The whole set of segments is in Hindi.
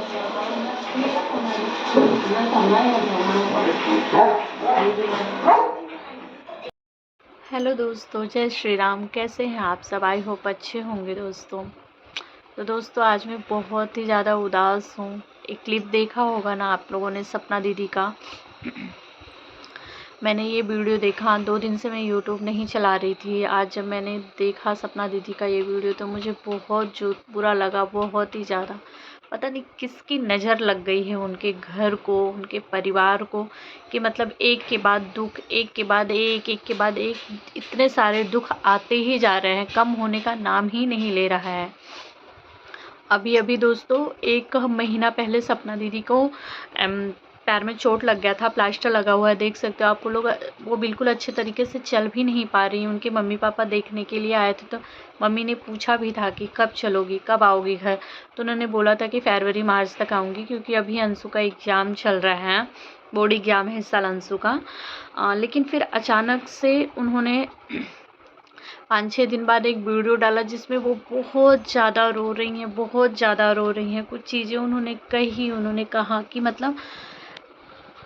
हेलो दोस्तों, जय श्री राम। कैसे हैं आप सब? आई होप अच्छे होंगे दोस्तों। तो दोस्तों आज मैं बहुत ही ज़्यादा उदास हूँ। एक क्लिप देखा होगा ना आप लोगों ने सपना दीदी का। मैंने ये वीडियो देखा, 2 दिन से मैं यूट्यूब नहीं चला रही थी। आज जब मैंने देखा सपना दीदी का ये वीडियो तो मुझे बहुत जो बुरा लगा, बहुत ही ज़्यादा। पता नहीं किसकी नज़र लग गई है उनके घर को, उनके परिवार को, कि मतलब एक के बाद दुख, एक के बाद एक के बाद एक, इतने सारे दुख आते ही जा रहे हैं, कम होने का नाम ही नहीं ले रहा है। अभी अभी दोस्तों 1 महीना पहले सपना दीदी को पैर में चोट लग गया था, प्लास्टर लगा हुआ है, देख सकते हो आप लोग। वो बिल्कुल अच्छे तरीके से चल भी नहीं पा रही। उनके मम्मी पापा देखने के लिए आए थे तो मम्मी ने पूछा भी था कि कब चलोगी, कब आओगी घर। तो उन्होंने बोला था कि फरवरी मार्च तक आऊँगी, क्योंकि अभी अंशु का एग्ज़ाम चल रहा है, बोर्ड एग्ज़ाम है इस साल अंशु का। लेकिन फिर अचानक से उन्होंने 5-6 दिन बाद एक वीडियो डाला जिसमें वो बहुत ज़्यादा रो रही हैं, बहुत ज़्यादा रो रही हैं। कुछ चीज़ें उन्होंने कही, उन्होंने कहा कि मतलब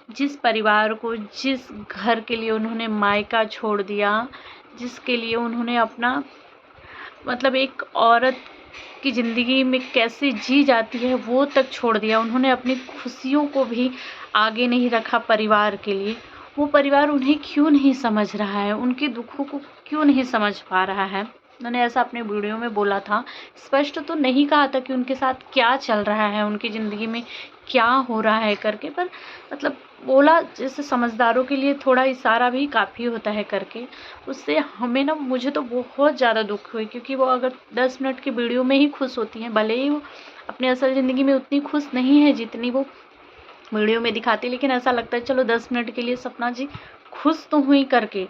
जिस परिवार को, जिस घर के लिए उन्होंने मायका छोड़ दिया, जिसके लिए उन्होंने अपना मतलब एक औरत की ज़िंदगी में कैसे जी जाती है वो तक छोड़ दिया। उन्होंने अपनी खुशियों को भी आगे नहीं रखा परिवार के लिए। वो परिवार उन्हें क्यों नहीं समझ रहा है, उनके दुखों को क्यों नहीं समझ पा रहा है। उन्होंने ऐसा अपने वीडियो में बोला था। स्पष्ट तो नहीं कहा था कि उनके साथ क्या चल रहा है, उनकी ज़िंदगी में क्या हो रहा है करके, पर मतलब बोला जैसे समझदारों के लिए थोड़ा इशारा भी काफ़ी होता है करके। उससे हमें ना, मुझे तो बहुत ज़्यादा दुख हुई, क्योंकि वो अगर 10 मिनट की वीडियो में ही खुश होती हैं, भले ही वो अपनी असल ज़िंदगी में उतनी खुश नहीं है जितनी वो वीडियो में दिखाती, लेकिन ऐसा लगता है चलो 10 मिनट के लिए सपना जी खुश तो हुई करके।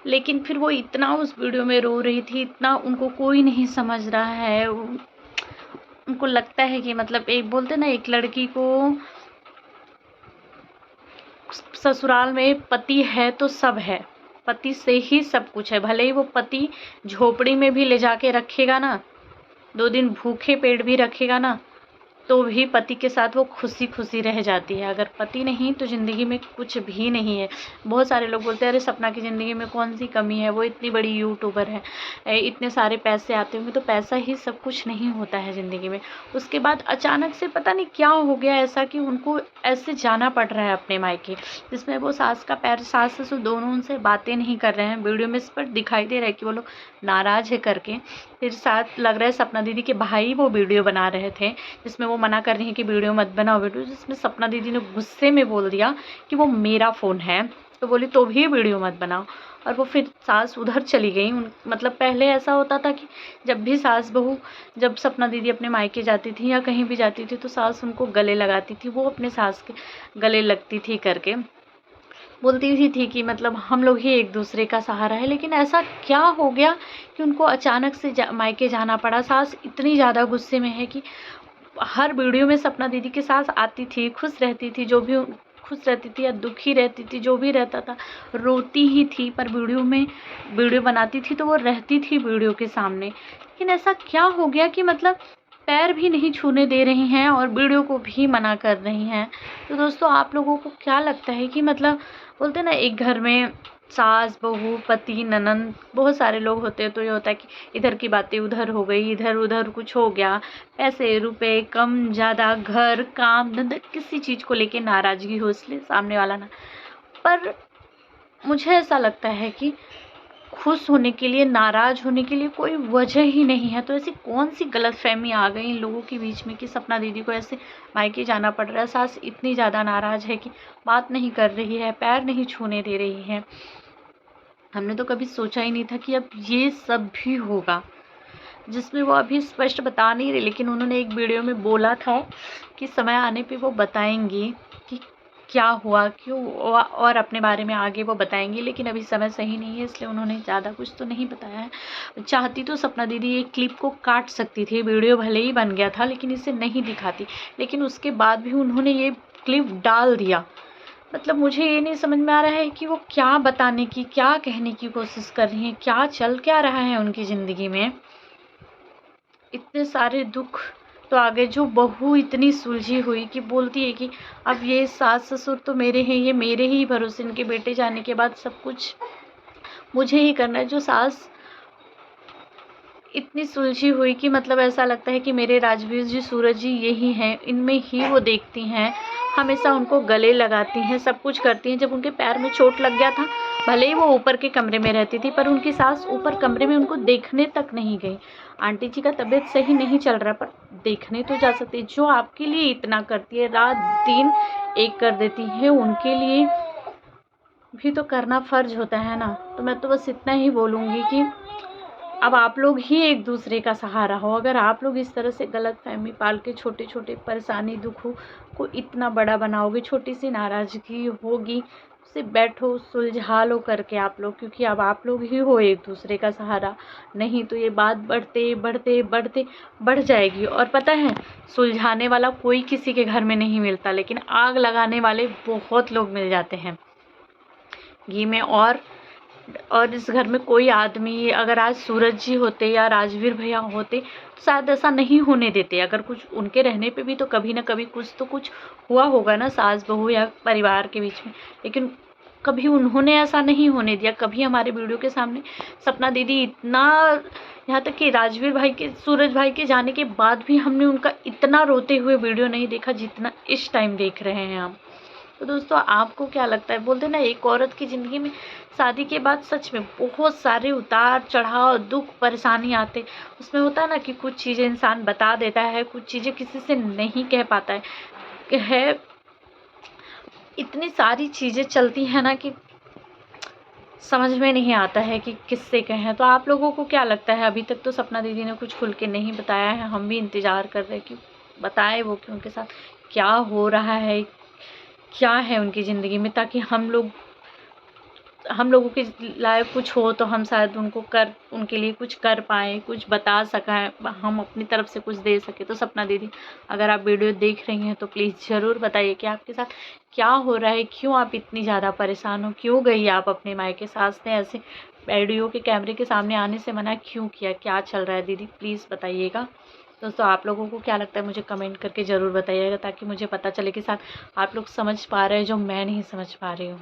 लेकिन फिर वो इतना उस वीडियो में रो रही थी, इतना उनको कोई नहीं समझ रहा है। उनको लगता है कि मतलब एक बोलते ना, एक लड़की को ससुराल में पति है तो सब है, पति से ही सब कुछ है। भले ही वो पति झोपड़ी में भी ले जाके रखेगा ना, 2 दिन भूखे पेट भी रखेगा ना, तो भी पति के साथ वो खुशी खुशी रह जाती है। अगर पति नहीं तो ज़िंदगी में कुछ भी नहीं है। बहुत सारे लोग बोलते हैं अरे सपना की ज़िंदगी में कौन सी कमी है, वो इतनी बड़ी यूट्यूबर है, इतने सारे पैसे आते होंगे। तो पैसा ही सब कुछ नहीं होता है ज़िंदगी में। उसके बाद अचानक से पता नहीं क्या हो गया ऐसा कि उनको ऐसे जाना पड़ रहा है अपने मायके, जिसमें वो सास का पैर, सास ससुर दोनों उनसे बातें नहीं कर रहे हैं। वीडियो में इस पर दिखाई दे रहा है कि वो लोग नाराज़ है करके। फिर साथ लग रहा है सपना दीदी के भाई वो वीडियो बना रहे थे, जिसमें वो मना कर रही हैं कि वीडियो मत बनाओ वीडियो, जिसमें सपना दीदी ने गुस्से में बोल दिया कि वो मेरा फ़ोन है, तो बोली तो भी वीडियो मत बनाओ। और वो फिर सास उधर चली गई। मतलब पहले ऐसा होता था कि जब भी सास बहू, जब सपना दीदी अपने मायके जाती थी या कहीं भी जाती थी तो सास उनको गले लगाती थी, वो अपने सास के गले लगती थी करके, बोलती ही थी कि मतलब हम लोग ही एक दूसरे का सहारा है। लेकिन ऐसा क्या हो गया कि उनको अचानक से मायके जाना पड़ा। सास इतनी ज़्यादा गुस्से में है कि हर वीडियो में सपना दीदी के साथ आती थी, खुश रहती थी, जो भी खुश रहती थी या दुखी रहती थी, जो भी रहता था रोती ही थी, पर वीडियो बनाती थी तो वो रहती थी वीडियो के सामने। लेकिन ऐसा क्या हो गया कि मतलब पैर भी नहीं छूने दे रही हैं और वीडियो को भी मना कर रही हैं। तो दोस्तों आप लोगों को क्या लगता है कि मतलब बोलते हैं ना, एक घर में सास बहू पति ननंद बहुत सारे लोग होते हैं, तो ये होता है कि इधर की बातें उधर हो गई, इधर उधर कुछ हो गया, पैसे रुपए कम ज़्यादा, घर काम धंधा, किसी चीज़ को लेके नाराज़गी हो, इसलिए सामने वाला ना। पर मुझे ऐसा लगता है कि खुश होने के लिए, नाराज़ होने के लिए कोई वजह ही नहीं है। तो ऐसी कौन सी गलतफहमी आ गई इन लोगों के बीच में कि सपना दीदी को ऐसे मायके जाना पड़ रहा है। सास इतनी ज़्यादा नाराज़ है कि बात नहीं कर रही है, पैर नहीं छूने दे रही है। हमने तो कभी सोचा ही नहीं था कि अब ये सब भी होगा, जिसमें वो अभी स्पष्ट बता नहीं रहे, लेकिन उन्होंने एक वीडियो में बोला था कि समय आने पे वो बताएंगी कि क्या हुआ, क्यों, और अपने बारे में आगे वो बताएंगी। लेकिन अभी समय सही नहीं है, इसलिए उन्होंने ज़्यादा कुछ तो नहीं बताया है। चाहती तो सपना दीदी एक क्लिप को काट सकती थी, वीडियो भले ही बन गया था लेकिन इसे नहीं दिखाती, लेकिन उसके बाद भी उन्होंने ये क्लिप डाल दिया। मतलब मुझे ये नहीं समझ में आ रहा है कि वो क्या बताने की, क्या कहने की कोशिश कर रही हैं, क्या चल क्या रहा है उनकी ज़िंदगी में। इतने सारे दुख तो आगे जो बहू इतनी सुलझी हुई कि बोलती है कि अब ये सास ससुर तो मेरे हैं, ये मेरे ही भरोसे, इनके बेटे जाने के बाद सब कुछ मुझे ही करना है। जो सास इतनी सुलझी हुई कि मतलब ऐसा लगता है कि मेरे राजवीर जी, सूरज जी यही हैं, इनमें ही वो देखती हैं, हमेशा उनको गले लगाती हैं, सब कुछ करती हैं। जब उनके पैर में चोट लग गया था, भले ही वो ऊपर के कमरे में रहती थी, पर उनकी सास ऊपर कमरे में उनको देखने तक नहीं गई। आंटी जी का तबीयत सही नहीं चल रहा, पर देखने तो जा सकती। जो आपके लिए इतना करती है, रात दिन एक कर देती है, उनके लिए भी तो करना फ़र्ज़ होता है ना। तो मैं तो बस इतना ही बोलूँगी कि अब आप लोग ही एक दूसरे का सहारा हो। अगर आप लोग इस तरह से गलतफ़हमी पाल के छोटे-छोटे परेशानी, दुखों को इतना बड़ा बनाओगे, छोटी-सी नाराज़गी होगी, उसे बैठो, सुलझा लो करके आप लोग, क्योंकि अब आप लोग ही हो एक दूसरे का सहारा। नहीं तो ये बात बढ़ते, बढ़ते, बढ़ते बढ़ जाएगी। और पता है, सुलझाने वाला कोई किसी के घर में नहीं मिलता, लेकिन आग लगाने वाले बहुत लोग मिल जाते हैं घी में। और इस घर में कोई आदमी, अगर आज सूरज जी होते या राजवीर भैया होते, तो शायद ऐसा नहीं होने देते। अगर कुछ उनके रहने पे भी तो कभी ना कभी कुछ तो कुछ हुआ होगा ना, सास बहू या परिवार के बीच में। लेकिन कभी उन्होंने ऐसा नहीं होने दिया। कभी हमारे वीडियो के सामने सपना दीदी इतना, यहाँ तक कि राजवीर भाई के, सूरज भाई के जाने के बाद भी हमने उनका इतना रोते हुए वीडियो नहीं देखा जितना इस टाइम देख रहे हैं हम। तो दोस्तों, आपको क्या लगता है? बोलते ना, एक औरत की ज़िंदगी में शादी के बाद सच में बहुत सारे उतार चढ़ाव, दुख, परेशानी आते। उसमें होता है ना कि कुछ चीज़ें इंसान बता देता है, कुछ चीज़ें किसी से नहीं कह पाता है। इतनी सारी चीज़ें चलती हैं ना कि समझ में नहीं आता है कि किससे कहें। तो आप लोगों को क्या लगता है? अभी तक तो सपना दीदी ने कुछ खुल के नहीं बताया है। हम भी इंतज़ार कर रहे हैं कि बताए वो कि उनके साथ क्या हो रहा है, क्या है उनकी ज़िंदगी में, ताकि हम लोगों के लायक कुछ हो तो हम शायद उनके लिए कुछ कर पाएँ, कुछ बता सकें, हम अपनी तरफ से कुछ दे सकें। तो सपना दीदी, अगर आप वीडियो देख रही हैं तो प्लीज़ ज़रूर बताइए कि आपके साथ क्या हो रहा है, क्यों आप इतनी ज़्यादा परेशान हो, क्यों गई आप अपने मायके, सास ने ऐसे वीडियो के कैमरे के सामने आने से मना क्यों किया, क्या चल रहा है दीदी, प्लीज़ बताइएगा। दोस्तों, आप लोगों को क्या लगता है मुझे कमेंट करके ज़रूर बताइएगा, ताकि मुझे पता चले कि शायद आप लोग समझ पा रहे हैं जो मैं नहीं समझ पा रही हूँ।